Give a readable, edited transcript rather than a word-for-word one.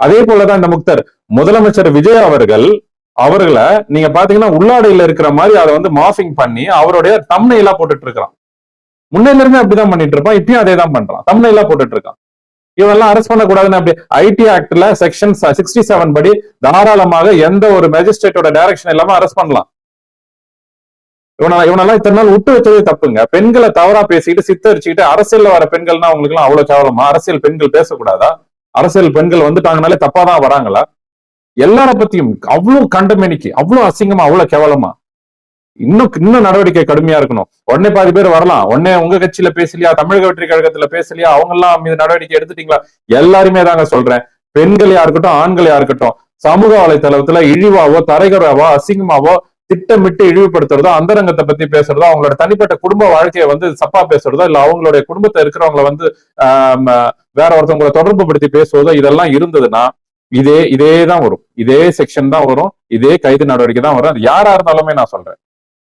அதே போலதான் இந்த முக்தர் முதலமைச்சர் விஜய் அவர்களை நீங்க பாத்தீங்கன்னா உள்ளாடையில இருக்கிற மாதிரி அதை வந்து மாஃபிங் பண்ணி அவருடைய தம்ப்நெயிலா போட்டுட்டு இருக்கிறான். முன்னையில இருந்து அப்படிதான் பண்ணிட்டு இருப்பான், இப்பயும் அதே தான் பண்றான், தம்ப்நெயிலா போட்டுட்டு இருக்கான். இவெல்லாம் அரெஸ்ட் பண்ணக்கூடாதுன்னு அப்படி ஐடி ஆக்ட்ல செக்ஷன் 67 படி தாராளமாக எந்த ஒரு மேஜிஸ்ட்ரேட்டோட டைரக்ஷன் இல்லாம அரெஸ்ட் பண்ணலாம். இவனெல்லாம் இத்தனை நாள் விட்டு வச்சதே தப்புங்க. பெண்களை தவறா பேசிட்டு சித்தரிச்சுக்கிட்டு அரசியல்ல வர பெண்கள்னா அவங்களுக்கு எல்லாம் அவ்வளவு கேவலமா? அரசியல் பெண்கள் பேசக்கூடாதா? அரசியல் பெண்கள் வந்துட்டாங்கனாலே தப்பாதான் வராங்களா? எல்லார பத்தியும் அவ்வளவு கண்டமேனிக்கு, அவ்வளவு அசிங்கமா, அவ்வளவு கேவலமா. இன்னும் நடவடிக்கை கடுமையா இருக்கணும். உடனே பாதி பேர் வரலாம், உடனே உங்க கட்சியில பேசலையா, தமிழக வெற்றி கழகத்துல பேசலையா, அவங்க எல்லாம் மீது நடவடிக்கை எடுத்துட்டீங்களா? எல்லாருமே தாங்க சொல்றேன். பெண்களையா இருக்கட்டும், ஆண்களையா இருக்கட்டும், சமூக வலைத்தளத்துல இழிவாவோ தரைகராவோ அசிங்கமாவோ திட்டமிட்டு இழிவுபடுத்துறதோ, அந்தரங்கத்தை பத்தி பேசுறதோ, அவங்களோட தனிப்பட்ட குடும்ப வாழ்க்கையை வந்து சப்பா பேசுறதோ, இல்ல அவங்களுடைய குடும்பத்தை இருக்கிறவங்களை வந்து வேற ஒருத்தவங்களை தொடர்பு படுத்தி பேசுவதோ இதெல்லாம் இருந்ததுன்னா இதே தான் வரும், இதே செக்ஷன் தான் வரும், இதே கைது நடவடிக்கை தான் வரும். அது யாரா இருந்தாலுமே நான் சொல்றேன்.